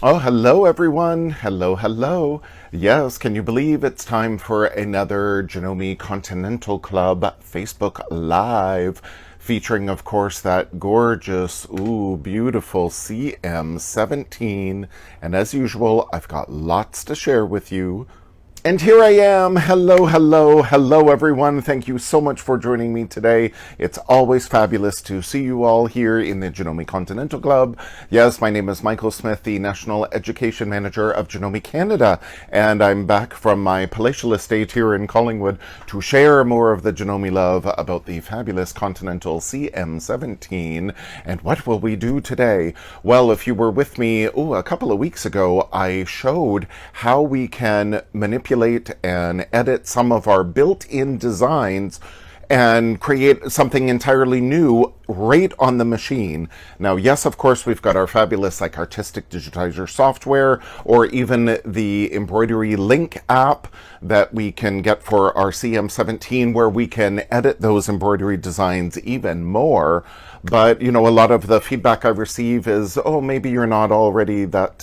Oh, hello everyone. Hello, hello. Yes, can you believe it's time for another Janome Continental Club Facebook Live featuring, of course, that gorgeous, beautiful CM17. And as usual, I've got lots to share with you. And here I am. Hello, hello, hello, everyone. Thank you so much for joining me today. It's always fabulous to see you all here in the Janome Continental Club. Yes, my name is Michael Smith, the National Education Manager of Janome Canada, and I'm back from my palatial estate here in Collingwood to share more of the Janome love about the fabulous Continental CM17. And what will we do today? Well, if you were with me, a couple of weeks ago, I showed how we can manipulate and edit some of our built-in designs and create something entirely new right on the machine. Now, yes, of course, we've got our fabulous artistic digitizer software, or even the embroidery link app that we can get for our CM17, where we can edit those embroidery designs even more. But, a lot of the feedback I receive is, maybe you're not already that,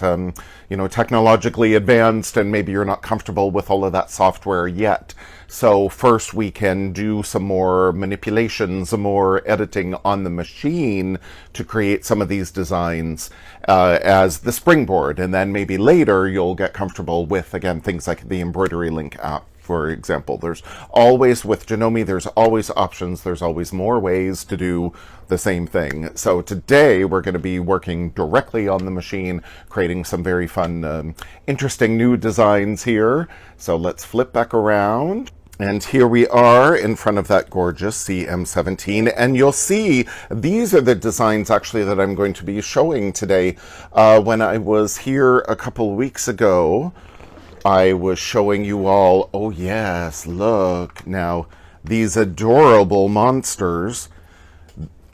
technologically advanced, and maybe you're not comfortable with all of that software yet. So first we can do some more manipulations, some more editing on the machine to create some of these designs as the springboard. And then maybe later you'll get comfortable with, again, things like the embroidery link app. For example, there's always, with Janome, there's always options. There's always more ways to do the same thing. So today we're going to be working directly on the machine, creating some very fun, interesting new designs here. So let's flip back around. And here we are in front of that gorgeous CM17, and you'll see these are the designs actually that I'm going to be showing today. When I was here a couple weeks ago, I was showing you all, oh yes, look, now these adorable monsters.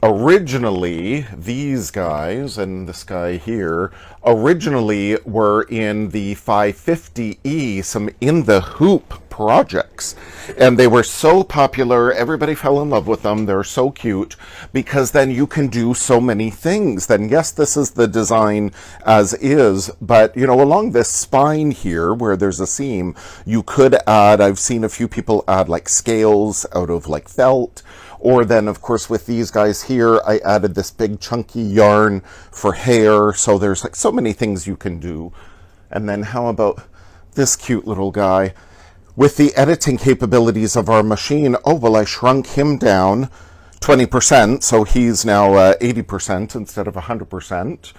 Originally, these guys, and this guy here, originally were in the 550E, some in the hoop projects. And they were so popular, everybody fell in love with them, they're so cute, because then you can do so many things. Then yes, this is the design as is, but along this spine here, where there's a seam, you could add, I've seen a few people add like scales out of like felt. Or then, of course, with these guys here, I added this big chunky yarn for hair. So there's like so many things you can do. And then how about this cute little guy? With the editing capabilities of our machine, I shrunk him down 20%. So he's now 80% instead of 100%.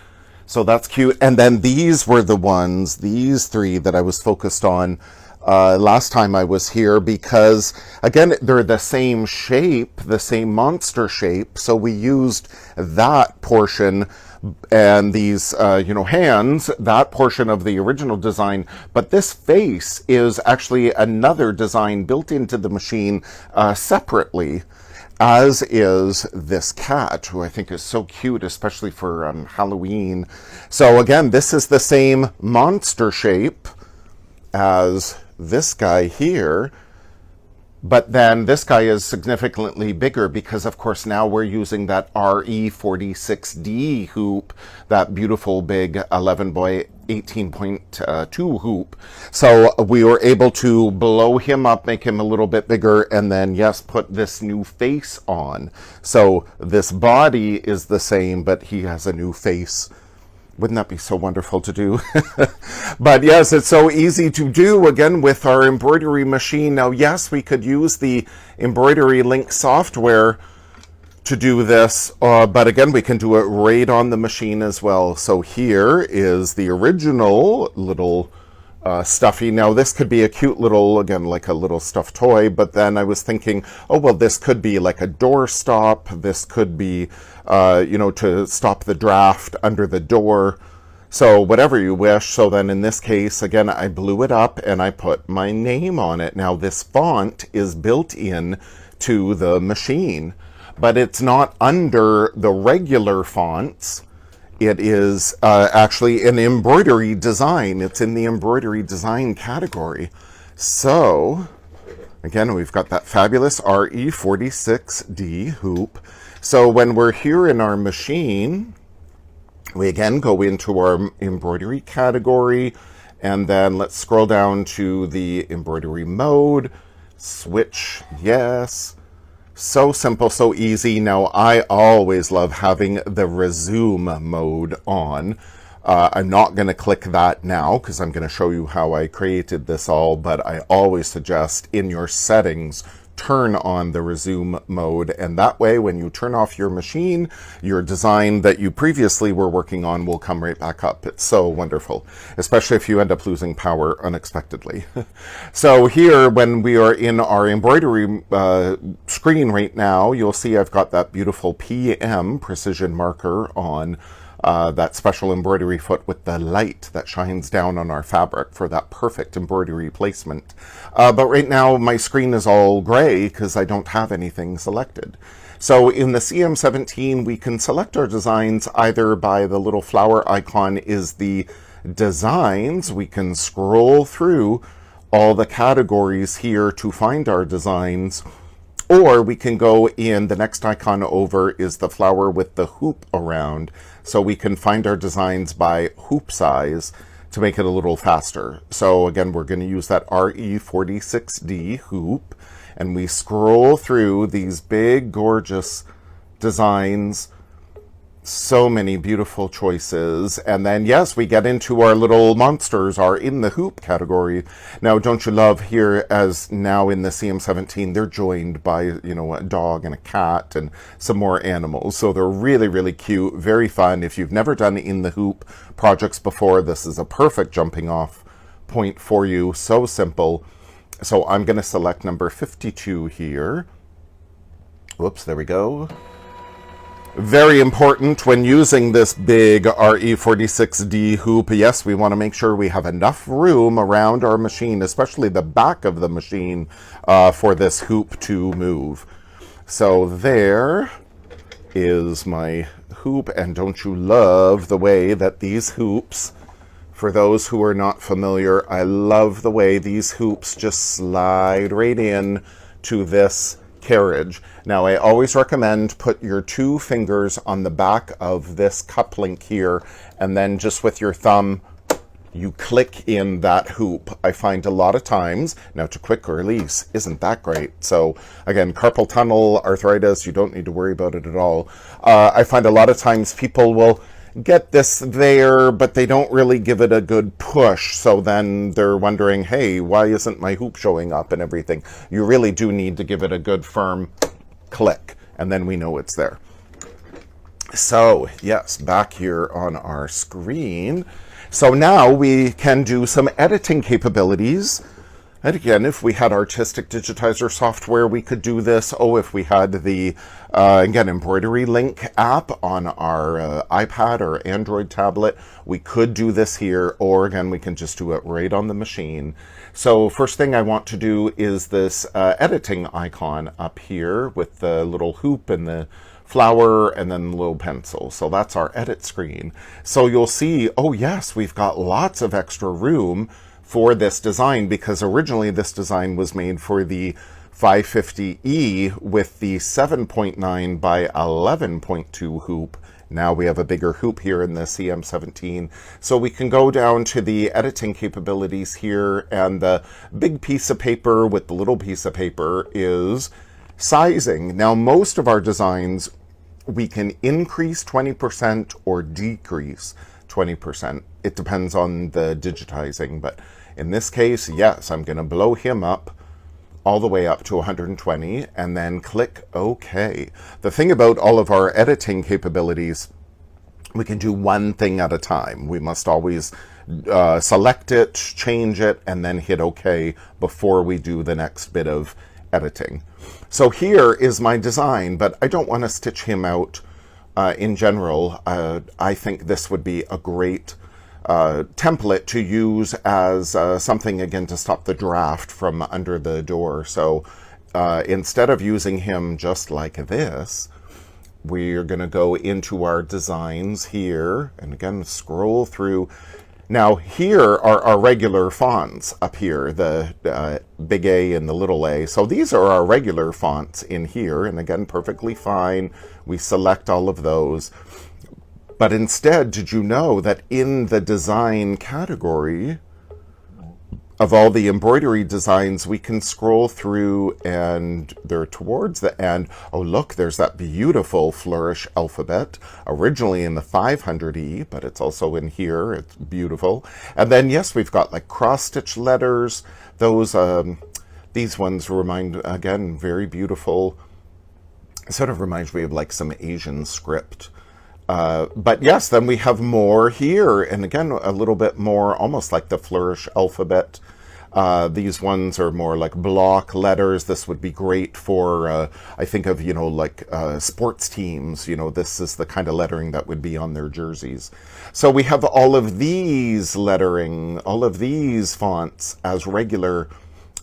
So that's cute. And then these were the ones, these three that I was focused on last time I was here, because again, they're the same shape, the same monster shape. So we used that portion and these, hands, that portion of the original design. But this face is actually another design built into the machine separately, as is this cat, who I think is so cute, especially for Halloween. So again, this is the same monster shape as this guy here, but then this guy is significantly bigger because, of course, now we're using that RE46D hoop, that beautiful big 11 by 18.2 hoop. So we were able to blow him up, make him a little bit bigger, and then, yes, put this new face on. So this body is the same, but he has a new face. Wouldn't that be so wonderful to do? But yes, it's so easy to do, again, with our embroidery machine. Now, yes, we could use the embroidery link software to do this, but again, we can do it right on the machine as well. So here is the original little stuffy. Now, this could be a cute little, again, like a little stuffed toy, but then I was thinking, this could be like a door stop. This could be, to stop the draft under the door. So whatever you wish. So then in this case, again, I blew it up and I put my name on it. Now, this font is built in to the machine, but it's not under the regular fonts. It is actually an embroidery design. It's in the embroidery design category. So, again, we've got that fabulous RE46D hoop. So when we're here in our machine, We again go into our embroidery category, and then let's scroll down to the embroidery mode, switch, yes. So simple, so easy. Now, I always love having the resume mode on. I'm not going to click that now because I'm going to show you how I created this all, but I always suggest in your settings, turn on the resume mode, and that way when you turn off your machine, your design that you previously were working on will come right back up. It's so wonderful, especially if you end up losing power unexpectedly. So here, when we are in our embroidery screen right now, you'll see I've got that beautiful PM precision marker on that special embroidery foot with the light that shines down on our fabric for that perfect embroidery placement. But right now my screen is all gray because I don't have anything selected. So in the CM17 we can select our designs either by the little flower icon is the designs. We can scroll through all the categories here to find our designs, or we can go in, the next icon over is the flower with the hoop around, so we can find our designs by hoop size to make it a little faster. So again, we're going to use that RE46D hoop, and we scroll through these big, gorgeous designs. So many beautiful choices. And then, yes, we get into our little monsters are in the hoop category. Now, don't you love here, as now in the CM17, they're joined by, you know, a dog and a cat and some more animals. So they're really, really cute, very fun. If you've never done in the hoop projects before, this is a perfect jumping off point for you. So simple. So I'm going to select number 52 here. Whoops, there we go. Very important when using this big RE46D hoop. Yes, we want to make sure we have enough room around our machine, especially the back of the machine, for this hoop to move. So there is my hoop, and don't you love the way that these hoops, for those who are not familiar, I love the way these hoops just slide right in to this carriage. Now, I always recommend put your 2 fingers on the back of this cup link here, and then just with your thumb, you click in that hoop. I find a lot of times, now to quick release isn't that great. So again, carpal tunnel, arthritis, you don't need to worry about it at all. I find a lot of times people will get this there, but they don't really give it a good push. So then they're wondering, hey, why isn't my hoop showing up and everything? You really do need to give it a good firm click, and then we know it's there. So yes, back here on our screen. So now we can do some editing capabilities. And again, if we had artistic digitizer software, we could do this. Oh, if we had the, again, embroidery link app on our iPad or Android tablet, we could do this here. Or again, we can just do it right on the machine. So first thing I want to do is this editing icon up here with the little hoop and the flower and then the little pencil. So that's our edit screen. So you'll see, oh yes, we've got lots of extra room for this design, because originally this design was made for the 550E with the 7.9 by 11.2 hoop. Now we have a bigger hoop here in the CM17. So we can go down to the editing capabilities here, and the big piece of paper with the little piece of paper is sizing. Now most of our designs, we can increase 20% or decrease 20%. It depends on the digitizing, but in this case, yes, I'm going to blow him up all the way up to 120 and then click OK. The thing about all of our editing capabilities, we can do one thing at a time. We must always select it, change it, and then hit OK before we do the next bit of editing. So here is my design, but I don't want to stitch him out in general. I think this would be a great template to use as something, again, to stop the draft from under the door. So instead of using him just like this, we're going to go into our designs here and again scroll through. Now here are our regular fonts up here, the big A and the little a. So these are our regular fonts in here, and again, perfectly fine. We select all of those. But instead, did you know that in the design category of all the embroidery designs, we can scroll through and they're towards the end. Oh, look, there's that beautiful flourish alphabet, originally in the 500E, but it's also in here. It's beautiful. And then, yes, we've got like cross-stitch letters. Those, these ones remind, again, very beautiful. It sort of reminds me of like some Asian script. But yes, then we have more here, and again, a little bit more, almost like the flourish alphabet. These ones are more like block letters. This would be great for, I think of, you know, like sports teams. You know, this is the kind of lettering that would be on their jerseys. So we have all of these lettering, all of these fonts as regular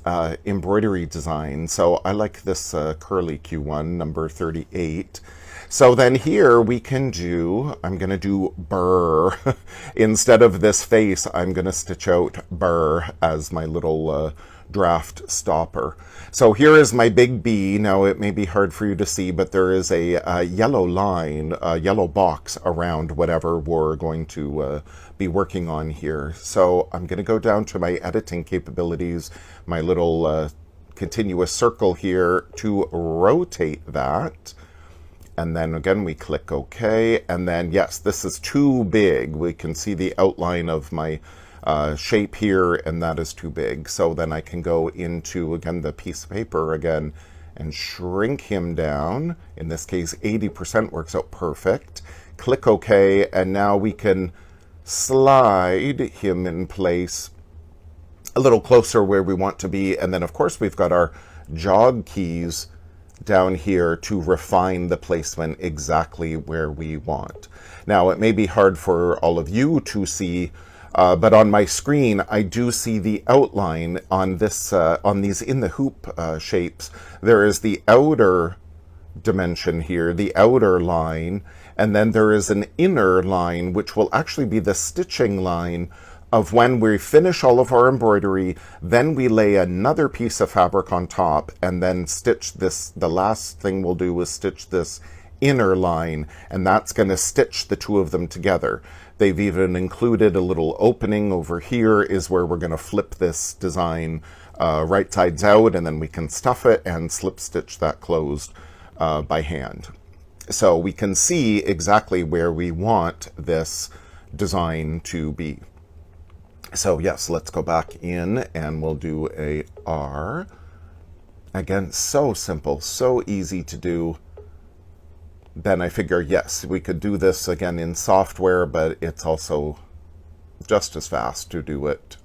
embroidery design. So I like this curly Q1, number 38. So then here we can do, I'm going to do burr. Instead of this face, I'm going to stitch out burr as my little draft stopper. So here is my big B. Now it may be hard for you to see, but there is a yellow line, a yellow box around whatever we're going to be working on here. So I'm going to go down to my editing capabilities, my little continuous circle here to rotate that. And then again, we click OK. And then, yes, this is too big. We can see the outline of my shape here, and that is too big. So then I can go into, again, the piece of paper again and shrink him down. In this case, 80% works out perfect. Click OK, and now we can slide him in place a little closer where we want to be. And then, of course, we've got our jog keys down here to refine the placement exactly where we want. Now, it may be hard for all of you to see, but on my screen, I do see the outline on this, on these in the hoop shapes. There is the outer dimension here, the outer line, and then there is an inner line, which will actually be the stitching line of when we finish all of our embroidery, then we lay another piece of fabric on top and then stitch this. The last thing we'll do is stitch this inner line, and that's going to stitch the two of them together. They've even included a little opening over here is where we're going to flip this design right sides out, and then we can stuff it and slip stitch that closed by hand. So we can see exactly where we want this design to be. So yes, let's go back in and we'll do a R. Again, so simple, so easy to do. Then I figure, yes, we could do this again in software, but it's also just as fast to do it.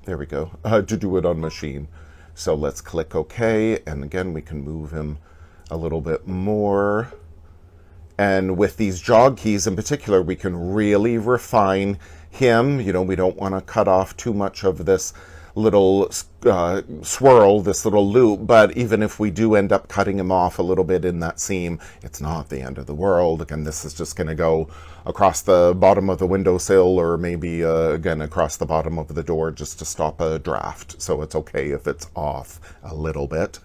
There we go, to do it on machine. So let's click OK, and again, we can move him a little bit more. And with these jog keys in particular, we can really refine him. You know, we don't want to cut off too much of this little swirl, this little loop, but even if we do end up cutting him off a little bit in that seam, it's not the end of the world. Again, this is just going to go across the bottom of the windowsill, or maybe again across the bottom of the door just to stop a draft. So it's okay if it's off a little bit.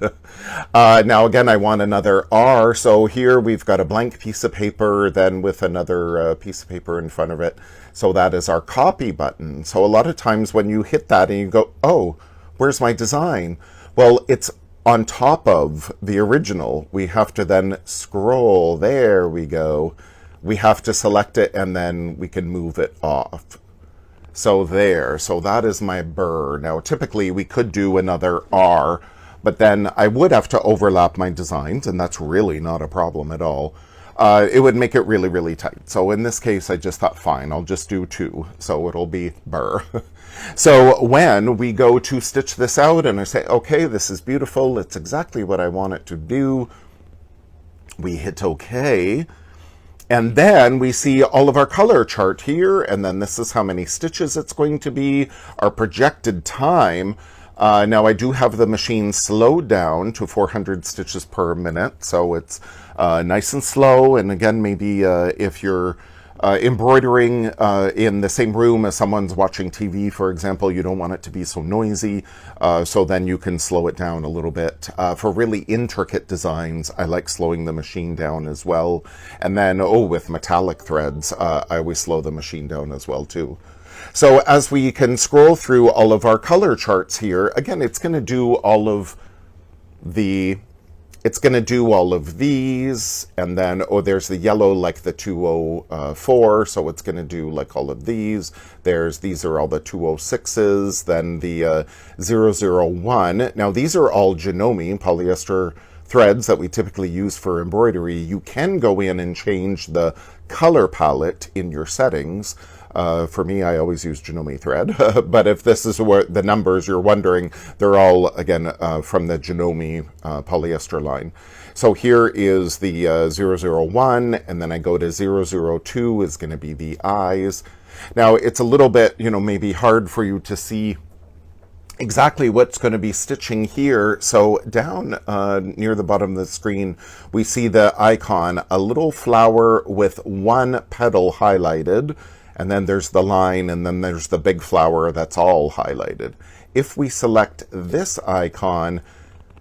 Now again, I want another R, so here we've got a blank piece of paper, then with another piece of paper in front of it. So that is our copy button. So a lot of times when you hit that and you go, oh, where's my design? Well, it's on top of the original. We have to then scroll. There we go. We have to select it, and then we can move it off. So there. So that is my burr. Now, typically we could do another R, but then I would have to overlap my designs, and that's really not a problem at all. It would make it really, really tight. So in this case, I just thought, fine, I'll just do 2. So it'll be burr. So when we go to stitch this out and I say, okay, this is beautiful, it's exactly what I want it to do, we hit OK. And then we see all of our color chart here, and then this is how many stitches it's going to be, our projected time. Now I do have the machine slowed down to 400 stitches per minute, so it's nice and slow. And again, maybe if you're embroidering in the same room as someone's watching TV, for example, you don't want it to be so noisy, so then you can slow it down a little bit. For really intricate designs, I like slowing the machine down as well. And then, with metallic threads, I always slow the machine down as well too. So as we can scroll through all of our color charts here, again, it's going to do all of these, and then, there's the yellow like the 204, so it's going to do like all of these. These are all the 206s, then the 001. Now, these are all Janome polyester threads that we typically use for embroidery. You can go in and change the color palette in your settings. For me, I always use Janome thread, but if this is what the numbers you're wondering, they're all, again, from the Janome polyester line. So here is the 001, and then I go to 002 is going to be the eyes. Now, it's a little bit, maybe hard for you to see exactly what's going to be stitching here. So down near the bottom of the screen, we see the icon, a little flower with one petal highlighted. And then there's the line, and then there's the big flower that's all highlighted. If we select this icon,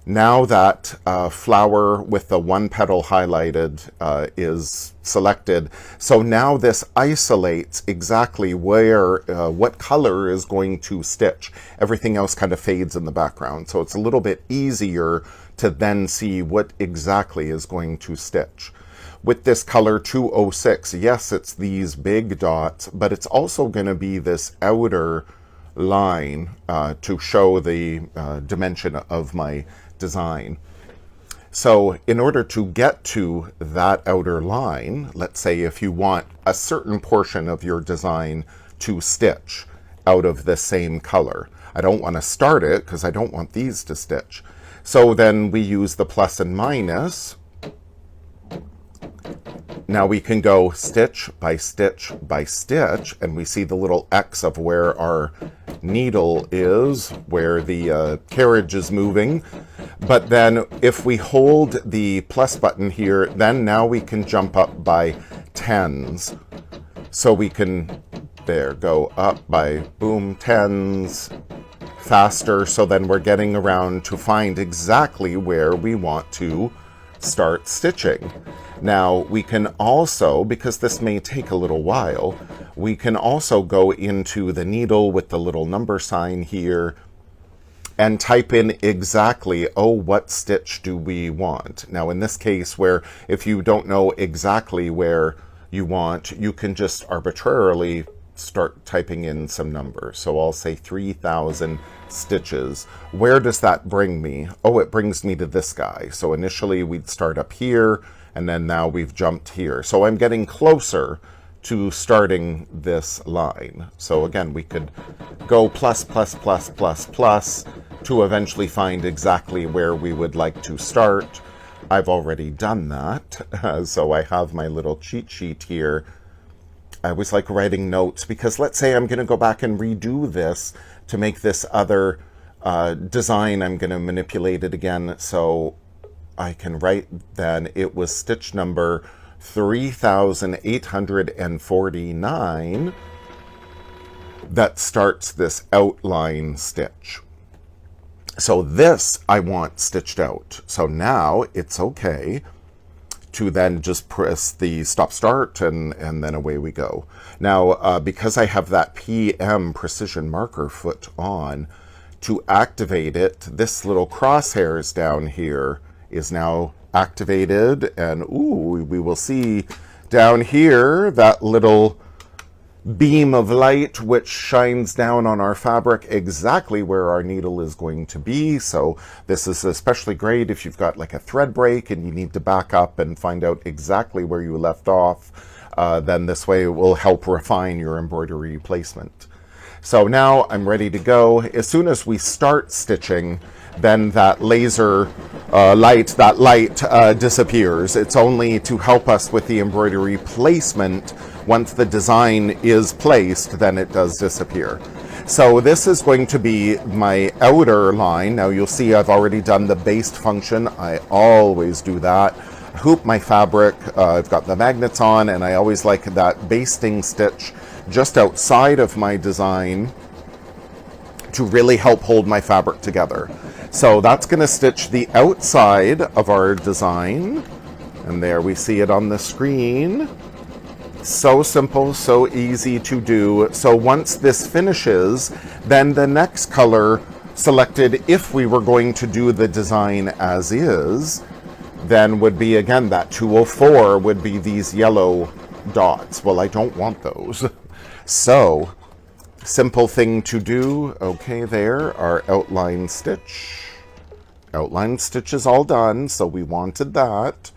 now that flower with the one petal highlighted is selected. So now this isolates exactly where, what color is going to stitch. Everything else kind of fades in the background. So it's a little bit easier to then see what exactly is going to stitch. With this color 206, yes, it's these big dots, but it's also going to be this outer line to show the dimension of my design. So in order to get to that outer line, let's say if you want a certain portion of your design to stitch out of the same color, I don't want to start it because I don't want these to stitch. So then we use the plus and minus. Now we can go stitch by stitch by stitch, and we see the little X of where our needle is, where the carriage is moving. But then if we hold the plus button here, then now we can jump up by tens. So we can, go up by, boom, tens, faster. So then we're getting around to find exactly where we want to start stitching. Now we can also, because this may take a little while, we can also go into the needle with the little number sign here and type in exactly, what stitch do we want? Now in this case, where if you don't know exactly where you want, you can just arbitrarily start typing in some numbers. So I'll say 3,000 stitches. Where does that bring me? It brings me to this guy. So initially we'd start up here, and then now we've jumped here. So I'm getting closer to starting this line. So again, we could go plus, plus, plus, plus, plus to eventually find exactly where we would like to start. I've already done that. So I have my little cheat sheet here. I always like writing notes because let's say I'm going to go back and redo this to make this other design. I'm going to manipulate it again. So I can write then it was stitch number 3,849 that starts this outline stitch. So this I want stitched out. So now it's okay to then just press the stop start and then away we go. Now, because I have that PM precision marker foot on, to activate it, this little crosshairs down here is now activated, and we will see down here that little beam of light which shines down on our fabric exactly where our needle is going to be. So this is especially great if you've got like a thread break and you need to back up and find out exactly where you left off. Then this way it will help refine your embroidery placement. So now I'm ready to go. As soon as we start stitching, then that laser light disappears. It's only to help us with the embroidery placement. Once the design is placed, then it does disappear. So this is going to be my outer line. Now you'll see I've already done the based function. I always do that. hoop my fabric. I've got the magnets on, and I always like that basting stitch just outside of my design to really help hold my fabric together. So that's going to stitch the outside of our design, and there we see it on the screen. So simple, so easy to do. So once this finishes, then the next color selected, if we were going to do the design as is, then would be, again, that 204 would be these yellow dots. Well, I don't want those. So, simple thing to do. Okay, there, our outline stitch. Outline stitch is all done, so we wanted that.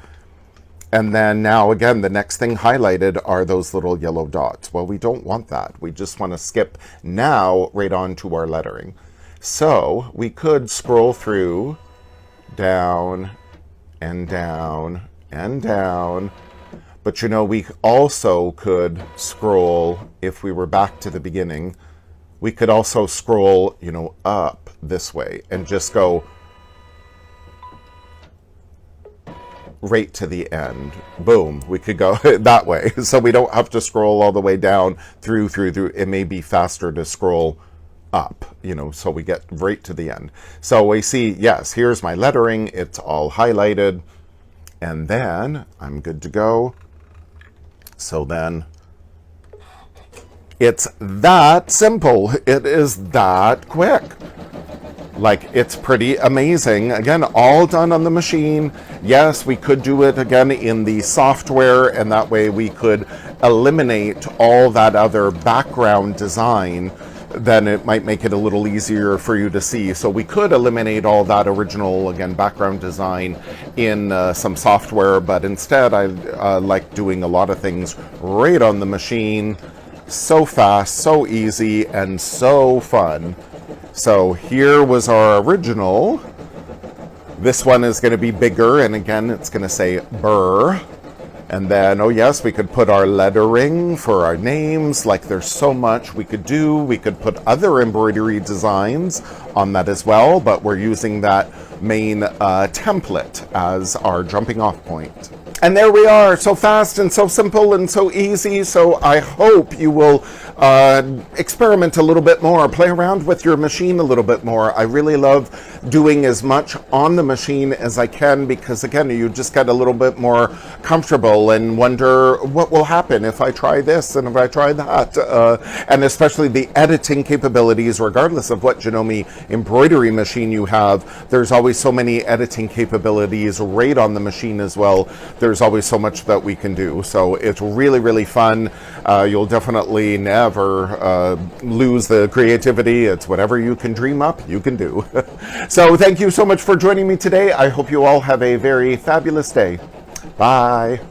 And then now, again, the next thing highlighted are those little yellow dots. Well, we don't want that. We just want to skip now right on to our lettering. So we could scroll through, down and down and down. But you know, we also could scroll, if we were back to the beginning, we could also scroll, you know, up this way and just go right to the end. Boom, we could go that way. So we don't have to scroll all the way down through. It may be faster to scroll up, you know, so we get right to the end. So we see, yes, here's my lettering. It's all highlighted. And then I'm good to go. So then it's that simple. It is that quick. Like, it's pretty amazing. Again, all done on the machine. Yes, we could do it again in the software, and that way we could eliminate all that other background design. Then it might make it a little easier for you to see. So we could eliminate all that original, again, background design in some software, but instead I like doing a lot of things right on the machine. So fast, so easy, and so fun. So here was our original. This one is going to be bigger, and again, it's going to say Burr. And then, oh yes, we could put our lettering for our names. Like, there's so much we could do. We could put other embroidery designs on that as well, but we're using that main template as our jumping off point. And there we are, so fast and so simple and so easy. So I hope you will experiment a little bit more, play around with your machine a little bit more. I really love doing as much on the machine as I can, because again, you just get a little bit more comfortable and wonder what will happen if I try this and if I try that. And especially the editing capabilities, regardless of what Janome embroidery machine you have, there's always so many editing capabilities right on the machine as well. There's always so much that we can do. So it's really, really fun. You'll definitely never lose the creativity. It's whatever you can dream up, you can do. So thank you so much for joining me today. I hope you all have a very fabulous day. Bye.